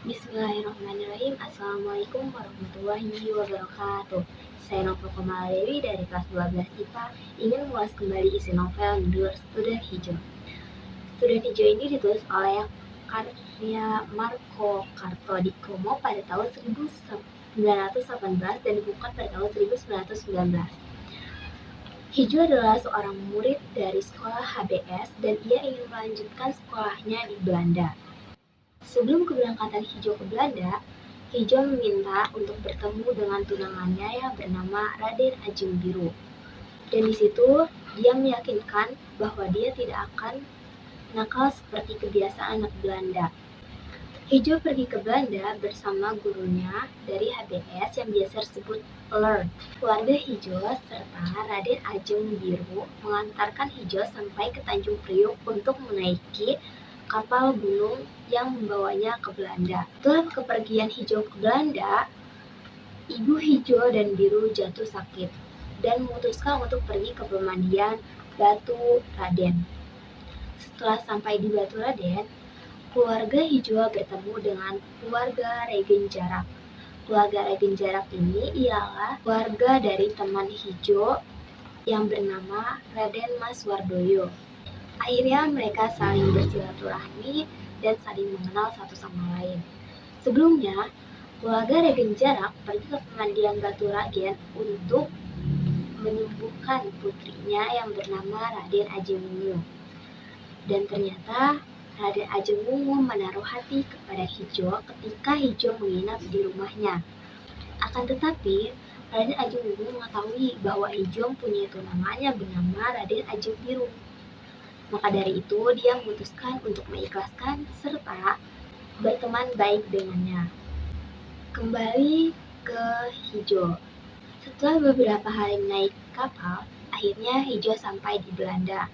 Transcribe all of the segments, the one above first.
Bismillahirrahmanirrahim. Assalamualaikum warahmatullahi wabarakatuh. Saya Nova Komaladewi dari kelas 12 IPA ingin mengulas kembali isi novel yang judul Student Hijau. Student Hijau ini ditulis oleh karya Marco Kartodikomo pada tahun 1918 dan dibukukan pada tahun 1919. Hijau adalah seorang murid dari sekolah HBS dan ia ingin melanjutkan sekolahnya di Belanda. Sebelum keberangkatan Hijau ke Belanda, Hijau meminta untuk bertemu dengan tunangannya yang bernama Raden Ajeng Biru. Dan di situ dia meyakinkan bahwa dia tidak akan nakal seperti kebiasaan anak Belanda. Hijau pergi ke Belanda bersama gurunya dari HBS yang biasa disebut Lord. Keluarga Hijau serta Raden Ajeng Biru mengantarkan Hijau sampai ke Tanjung Priok untuk menaiki kapal gunung yang membawanya ke Belanda. Setelah kepergian Hijau ke Belanda, ibu Hijau dan Biru jatuh sakit dan memutuskan untuk pergi ke pemandian Batu Raden. Setelah sampai di Batu Raden, keluarga Hijau bertemu dengan keluarga Regen Jarak. Keluarga Regen Jarak ini ialah keluarga dari teman Hijau yang bernama Raden Mas Wardoyo. Akhirnya mereka saling bersilaturahmi dan saling mengenal satu sama lain. Sebelumnya, keluarga Regen Jarak pergi ke pemandian Batu Raden untuk menyembuhkan putrinya yang bernama Raden Ajeng Wungu. Dan ternyata Raden Ajeng Wungu menaruh hati kepada Hijau ketika Hijau menginap di rumahnya. Akan tetapi, Raden Ajeng Wungu mengetahui bahwa Hijau punya tunangan yang bernama Raden Ajeng Biru. Maka dari itu, dia memutuskan untuk mengikhlaskan serta berteman baik dengannya. Kembali ke Hijau. Setelah beberapa hari naik kapal, akhirnya Hijau sampai di Belanda.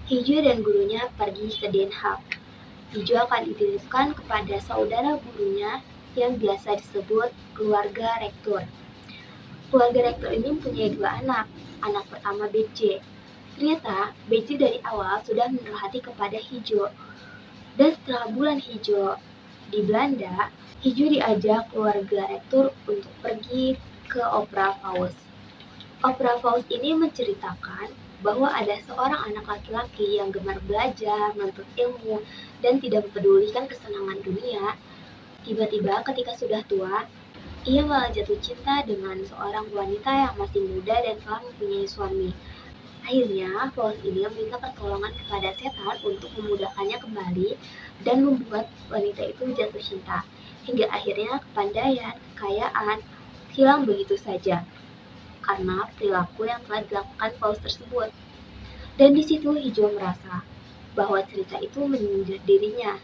Hijau dan gurunya pergi ke Den Haag. Hijau akan dititipkan kepada saudara gurunya yang biasa disebut keluarga rektor. Keluarga rektor ini mempunyai dua anak. Anak pertama BJ. Ternyata BJ dari awal sudah menaruh hati kepada Hijau. Dan setelah bulan Hijau di Belanda, Hijau diajak keluarga rektor untuk pergi ke Opera Faust. Opera Faust ini menceritakan bahwa ada seorang anak laki-laki yang gemar belajar, menuntut ilmu, dan tidak mempedulikan kesenangan dunia. Tiba-tiba ketika sudah tua, ia malah jatuh cinta dengan seorang wanita yang masih muda dan telah mempunyai suami. Akhirnya, Faust ini meminta pertolongan kepada setan untuk memudahkannya kembali dan membuat wanita itu jatuh cinta. Hingga akhirnya kepandaian, kekayaan hilang begitu saja karena perilaku yang telah dilakukan Faust tersebut. Dan di situ Hijau merasa bahwa cerita itu menyindir dirinya.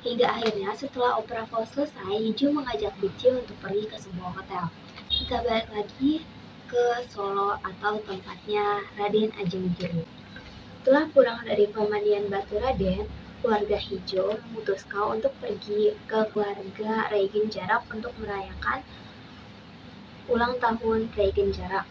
Hingga akhirnya setelah opera Faust selesai, Hijau mengajak BJ untuk pergi ke sebuah hotel. Kita balik lagi ke Solo atau tempatnya Raden Ajeng Biru. Setelah pulang dari pemandian Batu Raden, keluarga Hijau memutuskan untuk pergi ke keluarga Regen Jarak untuk merayakan ulang tahun Regen Jarak.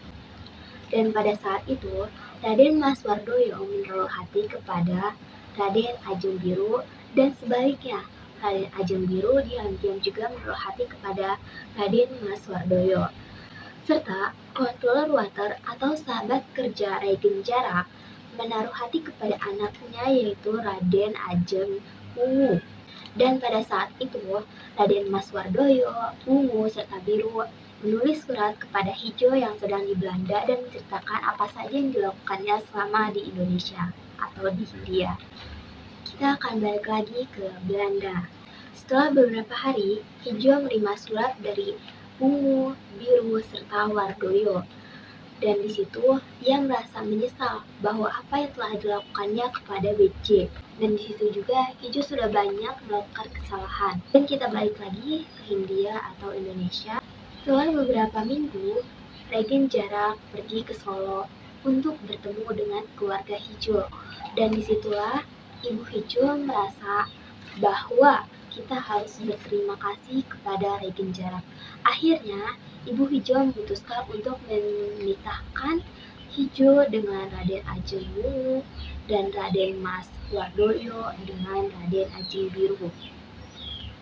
Dan pada saat itu, Raden Mas Wardoyo menaruh hati kepada Raden Ajeng Biru dan sebaliknya, Raden Ajeng Biru diam-diam juga menaruh hati kepada Raden Mas Wardoyo. Serta Controller Water atau sahabat kerja Regen Jarak menaruh hati kepada anaknya yaitu Raden Ajeng Wungu. Dan pada saat itu, Raden Mas Wardoyo, Wungu, serta Biru menulis surat kepada Hijau yang sedang di Belanda dan menceritakan apa saja yang dilakukannya selama di Indonesia atau di Hindia. Kita akan balik lagi ke Belanda. Setelah beberapa hari, Hijau menerima surat dari Wungu, Biru, serta Wardoyo. Dan di situ ia merasa menyesal bahwa apa yang telah dilakukannya kepada BJ. Dan di situ juga Hijau sudah banyak melakukan kesalahan. Dan kita balik lagi ke Hindia atau Indonesia. Setelah beberapa minggu, Regen Jarak pergi ke Solo untuk bertemu dengan keluarga Hijau. Dan disitulah Ibu Hijau merasa bahwa kita harus berterima kasih kepada Regen Jarak. Akhirnya, Ibu Hijau memutuskan untuk menikahkan Hijau dengan Raden Ajeng Wungu dan Raden Mas Wardoyo dengan Raden Ajeng Biru.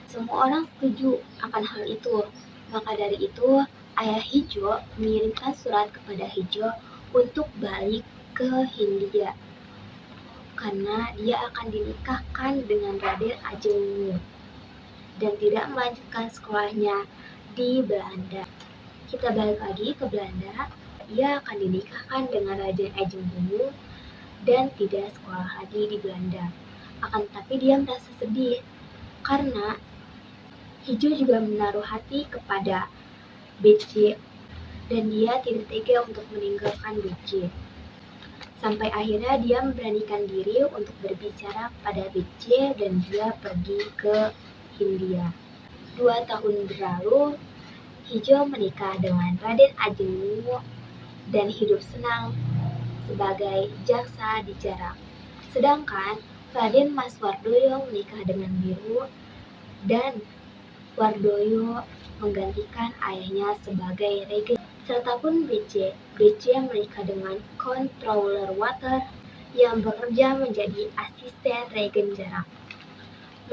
Semua orang setuju akan hal itu. Maka dari itu, ayah Hijo mengirimkan surat kepada Hijo untuk balik ke Hindia karena dia akan dinikahkan dengan Raden Ajeng Wungu dan tidak melanjutkan sekolahnya di Belanda. Kita balik lagi ke Belanda. Ia akan dinikahkan dengan Raden Ajeng Wungu dan tidak sekolah lagi di Belanda. Akan tetapi dia merasa sedih karena Hijo juga menaruh hati kepada BC dan dia tidak tega untuk meninggalkan BC. Sampai akhirnya dia memberanikan diri untuk berbicara pada BC dan dia pergi ke Hindia. 2 tahun berlalu, Hijo menikah dengan Raden Ajeng Wungu dan hidup senang sebagai jaksa di Jarak. Sedangkan Raden Mas Wardoyo menikah dengan Biru dan Wardoyo menggantikan ayahnya sebagai regen. Sertapun BC menikah dengan Controller Water yang bekerja menjadi asisten regen Jarak.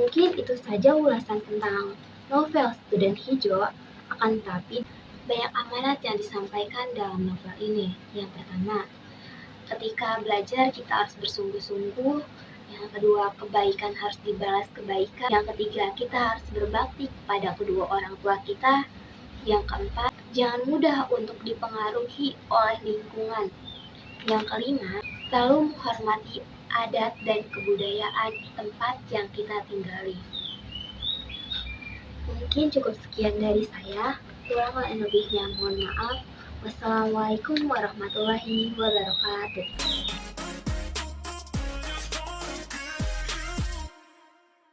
Mungkin itu saja ulasan tentang novel Student Hijau, akan tetapi banyak amanat yang disampaikan dalam novel ini. Yang pertama, ketika belajar kita harus bersungguh-sungguh. Yang kedua, kebaikan harus dibalas kebaikan. Yang ketiga, kita harus berbakti kepada kedua orang tua kita. Yang keempat, jangan mudah untuk dipengaruhi oleh lingkungan. Yang kelima, selalu menghormati adat dan kebudayaan tempat yang kita tinggali. Mungkin cukup sekian dari saya. Kurang dan lebihnya mohon maaf. Wassalamualaikum warahmatullahi wabarakatuh.